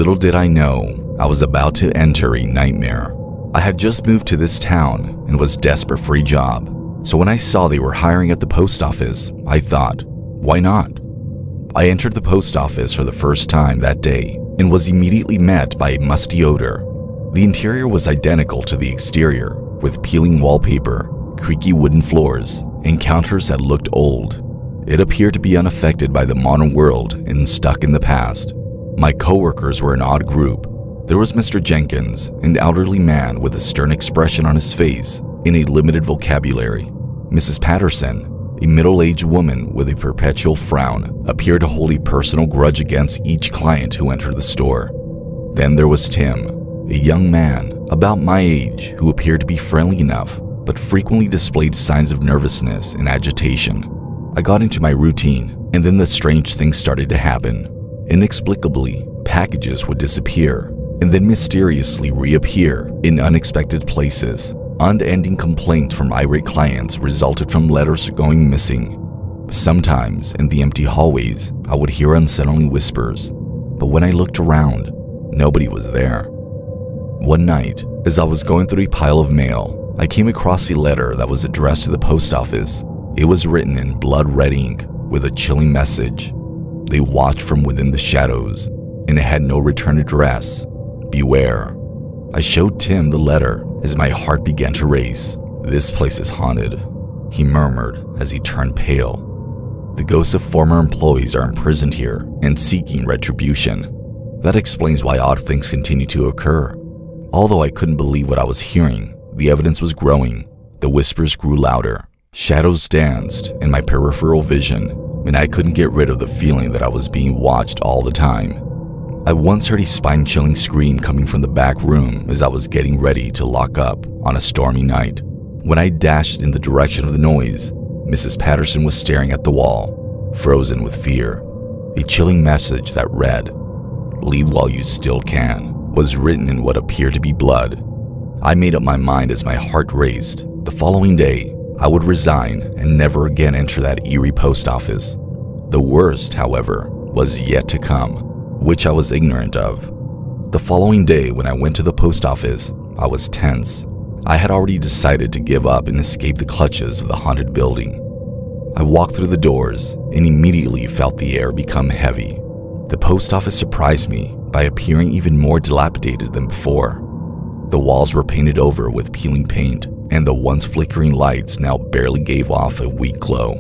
Little did I know, I was about to enter a nightmare. I had just moved to this town and was desperate for a job, so when I saw they were hiring at the post office, I thought, why not? I entered the post office for the first time that day and was immediately met by a musty odor. The interior was identical to the exterior, with peeling wallpaper, creaky wooden floors, and counters that looked old. It appeared to be unaffected by the modern world and stuck in the past. My coworkers were an odd group. There was Mr. Jenkins, an elderly man with a stern expression on his face and a limited vocabulary. Mrs. Patterson, a middle-aged woman with a perpetual frown, appeared to hold a personal grudge against each client who entered the store. Then there was Tim, a young man about my age who appeared to be friendly enough, but frequently displayed signs of nervousness and agitation. I got into my routine, and then the strange things started to happen. Inexplicably, packages would disappear and then mysteriously reappear in unexpected places. Unending complaints from irate clients resulted from letters going missing. Sometimes, in the empty hallways, I would hear unsettling whispers, but when I looked around, nobody was there. One night, as I was going through a pile of mail, I came across a letter that was addressed to the post office. It was written in blood red ink with a chilling message. They watched from within the shadows, and it had no return address. Beware. I showed Tim the letter as my heart began to race. This place is haunted, he murmured as he turned pale. The ghosts of former employees are imprisoned here and seeking retribution. That explains why odd things continue to occur. Although I couldn't believe what I was hearing, the evidence was growing. The whispers grew louder. Shadows danced in my peripheral vision, and I couldn't get rid of the feeling that I was being watched all the time. I once heard a spine-chilling scream coming from the back room as I was getting ready to lock up on a stormy night. When I dashed in the direction of the noise, Mrs. Patterson was staring at the wall, frozen with fear. A chilling message that read, "Leave while you still can," was written in what appeared to be blood. I made up my mind as my heart raced. The following day, I would resign and never again enter that eerie post office. The worst, however, was yet to come, which I was ignorant of. The following day, when I went to the post office, I was tense. I had already decided to give up and escape the clutches of the haunted building. I walked through the doors and immediately felt the air become heavy. The post office surprised me by appearing even more dilapidated than before. The walls were painted over with peeling paint, and the once flickering lights now barely gave off a weak glow.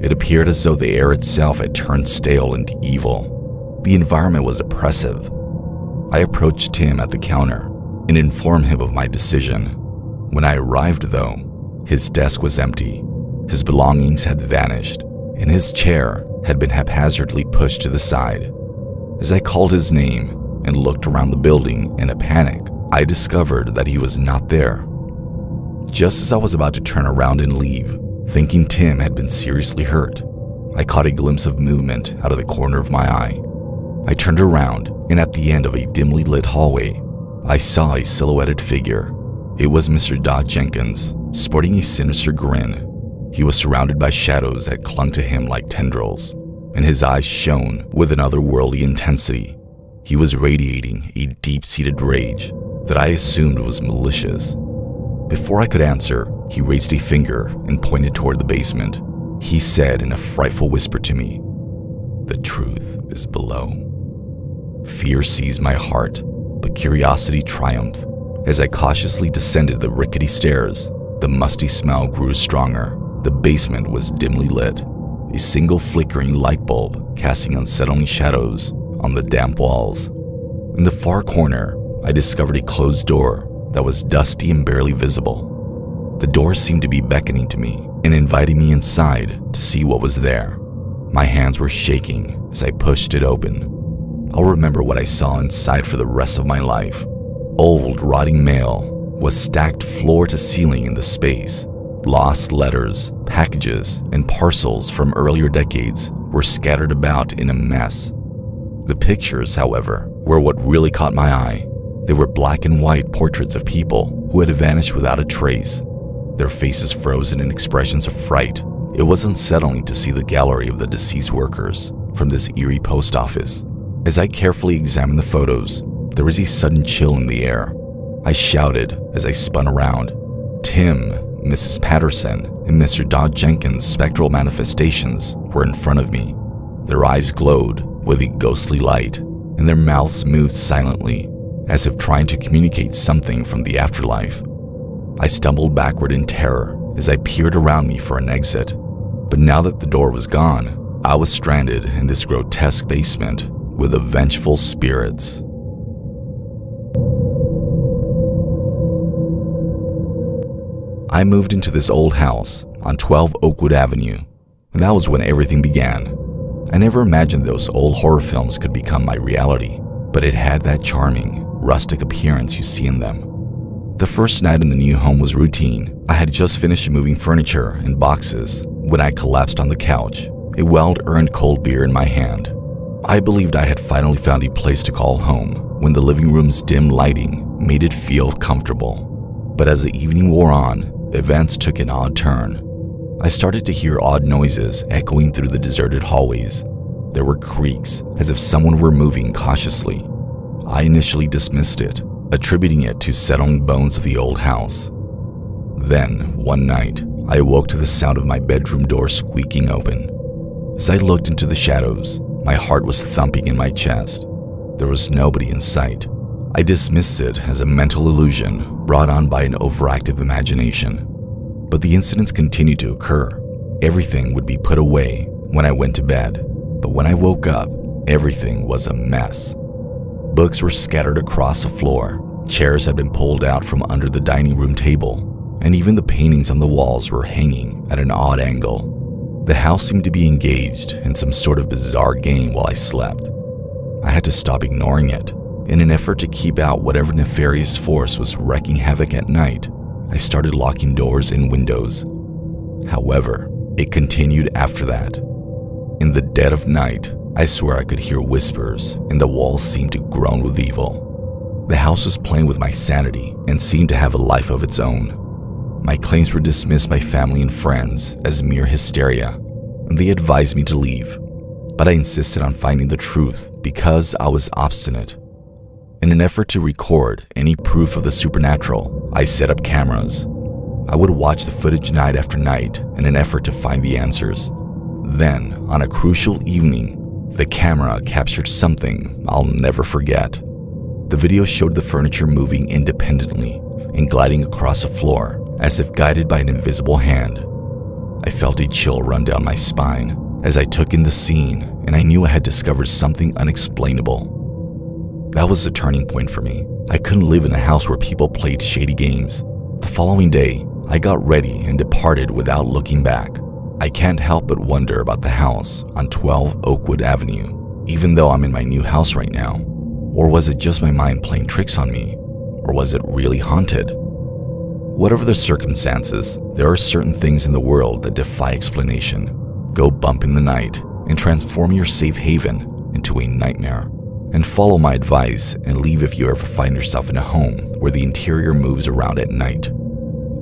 It appeared as though the air itself had turned stale and evil. The environment was oppressive. I approached Tim at the counter and informed him of my decision. When I arrived, though, his desk was empty. His belongings had vanished, and his chair had been haphazardly pushed to the side. As I called his name and looked around the building in a panic, I discovered that he was not there. Just as I was about to turn around and leave, thinking Tim had been seriously hurt, I caught a glimpse of movement out of the corner of my eye. I turned around, and at the end of a dimly lit hallway, I saw a silhouetted figure. It was Mr. Dot Jenkins, sporting a sinister grin. He was surrounded by shadows that clung to him like tendrils, and his eyes shone with an otherworldly intensity. He was radiating a deep-seated rage that I assumed was malicious. Before I could answer, he raised a finger and pointed toward the basement. He said in a frightful whisper to me, "The truth is below." Fear seized my heart, but curiosity triumphed. As I cautiously descended the rickety stairs, the musty smell grew stronger. The basement was dimly lit, a single flickering light bulb casting unsettling shadows on the damp walls. In the far corner, I discovered a closed door that was dusty and barely visible. The door seemed to be beckoning to me and inviting me inside to see what was there. My hands were shaking as I pushed it open. I'll remember what I saw inside for the rest of my life. Old, rotting mail was stacked floor to ceiling in the space. Lost letters, packages, and parcels from earlier decades were scattered about in a mess. The pictures, however, were what really caught my eye. They were black and white portraits of people who had vanished without a trace, their faces frozen in expressions of fright. It was unsettling to see the gallery of the deceased workers from this eerie post office. As I carefully examined the photos, there was a sudden chill in the air. I shouted as I spun around. Tim, Mrs. Patterson, and Mr. Dodd Jenkins' spectral manifestations were in front of me. Their eyes glowed with a ghostly light, and their mouths moved silently, as if trying to communicate something from the afterlife. I stumbled backward in terror as I peered around me for an exit. But now that the door was gone, I was stranded in this grotesque basement with the vengeful spirits. I moved into this old house on 12 Oakwood Avenue, and that was when everything began. I never imagined those old horror films could become my reality, but it had that charming, rustic appearance you see in them. The first night in the new home was routine. I had just finished moving furniture and boxes when I collapsed on the couch, a well-earned cold beer in my hand. I believed I had finally found a place to call home when the living room's dim lighting made it feel comfortable. But as the evening wore on, events took an odd turn. I started to hear odd noises echoing through the deserted hallways. There were creaks, as if someone were moving cautiously. I initially dismissed it, attributing it to settling bones of the old house. Then, one night, I awoke to the sound of my bedroom door squeaking open. As I looked into the shadows, my heart was thumping in my chest. There was nobody in sight. I dismissed it as a mental illusion brought on by an overactive imagination. But the incidents continued to occur. Everything would be put away when I went to bed, but when I woke up, everything was a mess. Books were scattered across the floor, chairs had been pulled out from under the dining room table, and even the paintings on the walls were hanging at an odd angle. The house seemed to be engaged in some sort of bizarre game while I slept. I had to stop ignoring it. In an effort to keep out whatever nefarious force was wreaking havoc at night, I started locking doors and windows. However, it continued after that. In the dead of night, I swear I could hear whispers, and the walls seemed to groan with evil. The house was playing with my sanity and seemed to have a life of its own. My claims were dismissed by family and friends as mere hysteria, and they advised me to leave. But I insisted on finding the truth because I was obstinate. In an effort to record any proof of the supernatural, I set up cameras. I would watch the footage night after night in an effort to find the answers. Then, on a crucial evening, the camera captured something I'll never forget. The video showed the furniture moving independently and gliding across the floor as if guided by an invisible hand. I felt a chill run down my spine as I took in the scene, and I knew I had discovered something unexplainable. That was the turning point for me. I couldn't live in a house where people played shady games. The following day, I got ready and departed without looking back. I can't help but wonder about the house on 12 Oakwood Avenue, even though I'm in my new house right now. Or was it just my mind playing tricks on me? Or was it really haunted? Whatever the circumstances, there are certain things in the world that defy explanation. Go bump in the night and transform your safe haven into a nightmare. And follow my advice and leave if you ever find yourself in a home where the interior moves around at night.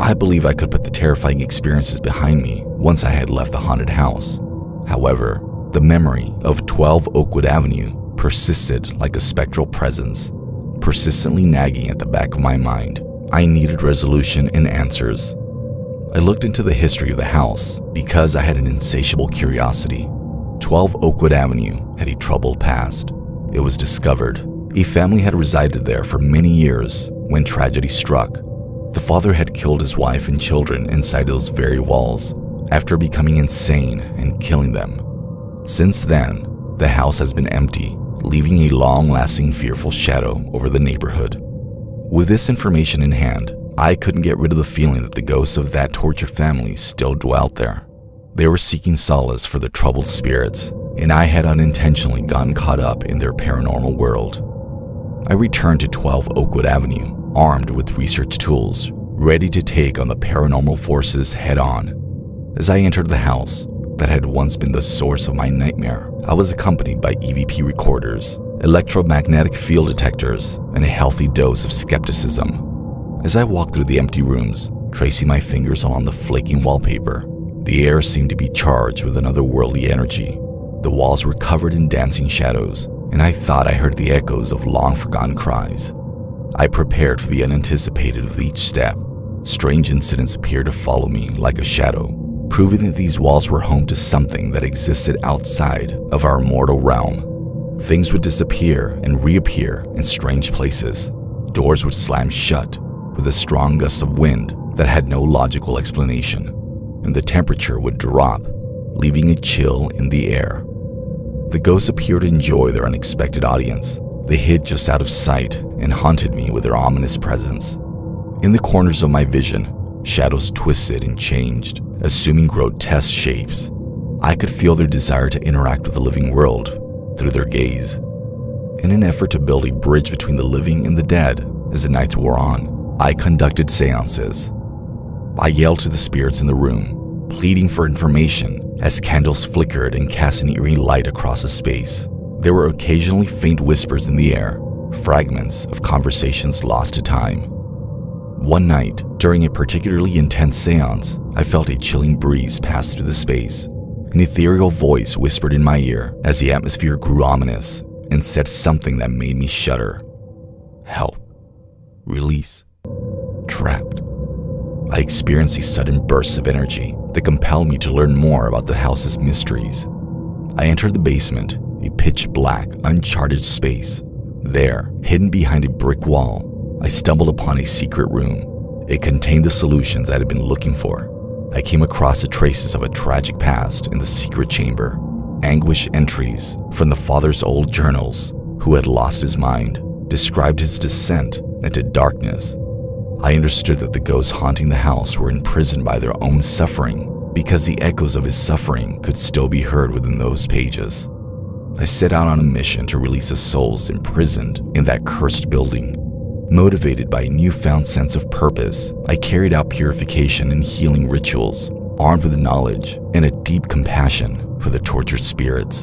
I believe I could put the terrifying experiences behind me once I had left the haunted house. However, the memory of 12 Oakwood Avenue persisted like a spectral presence, persistently nagging at the back of my mind. I needed resolution and answers. I looked into the history of the house because I had an insatiable curiosity. 12 Oakwood Avenue had a troubled past. It was discovered a family had resided there for many years when tragedy struck. The father had killed his wife and children inside those very walls after becoming insane and killing them. Since then, the house has been empty, leaving a long-lasting fearful shadow over the neighborhood. With this information in hand, I couldn't get rid of the feeling that the ghosts of that tortured family still dwelt there. They were seeking solace for their troubled spirits, and I had unintentionally gotten caught up in their paranormal world. I returned to 12 Oakwood Avenue, armed with research tools, ready to take on the paranormal forces head-on. As I entered the house that had once been the source of my nightmare, I was accompanied by EVP recorders, electromagnetic field detectors, and a healthy dose of skepticism. As I walked through the empty rooms, tracing my fingers along the flaking wallpaper, the air seemed to be charged with an otherworldly energy. The walls were covered in dancing shadows, and I thought I heard the echoes of long-forgotten cries. I prepared for the unanticipated with each step. Strange incidents appeared to follow me like a shadow, proving that these walls were home to something that existed outside of our mortal realm. Things would disappear and reappear in strange places. Doors would slam shut with a strong gust of wind that had no logical explanation, and the temperature would drop, leaving a chill in the air. The ghosts appeared to enjoy their unexpected audience. They hid just out of sight and haunted me with their ominous presence. In the corners of my vision, shadows twisted and changed, assuming grotesque shapes. I could feel their desire to interact with the living world through their gaze. In an effort to build a bridge between the living and the dead as the nights wore on, I conducted seances. I yelled to the spirits in the room, pleading for information as candles flickered and cast an eerie light across the space. There were occasionally faint whispers in the air, fragments of conversations lost to time. One night, during a particularly intense seance, I felt a chilling breeze pass through the space. An ethereal voice whispered in my ear as the atmosphere grew ominous and said something that made me shudder. Help. Release. Trapped. I experienced a sudden burst of energy that compelled me to learn more about the house's mysteries. I entered the basement, a pitch-black, uncharted space. There, hidden behind a brick wall, I stumbled upon a secret room. It contained the solutions I had been looking for. I came across the traces of a tragic past in the secret chamber. Anguished entries from the father's old journals, who had lost his mind, described his descent into darkness. I understood that the ghosts haunting the house were imprisoned by their own suffering because the echoes of his suffering could still be heard within those pages. I set out on a mission to release the souls imprisoned in that cursed building. Motivated by a newfound sense of purpose, I carried out purification and healing rituals, armed with knowledge and a deep compassion for the tortured spirits.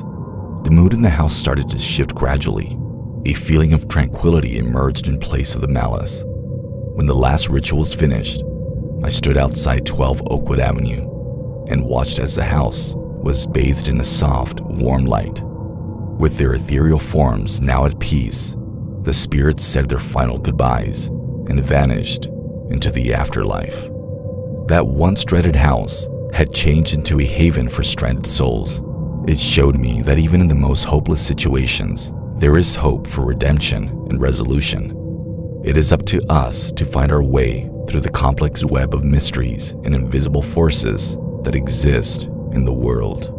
The mood in the house started to shift gradually. A feeling of tranquility emerged in place of the malice. When the last ritual was finished, I stood outside 12 Oakwood Avenue and watched as the house was bathed in a soft, warm light. With their ethereal forms now at peace, the spirits said their final goodbyes and vanished into the afterlife. That once dreaded house had changed into a haven for stranded souls. It showed me that even in the most hopeless situations, there is hope for redemption and resolution. It is up to us to find our way through the complex web of mysteries and invisible forces that exist in the world.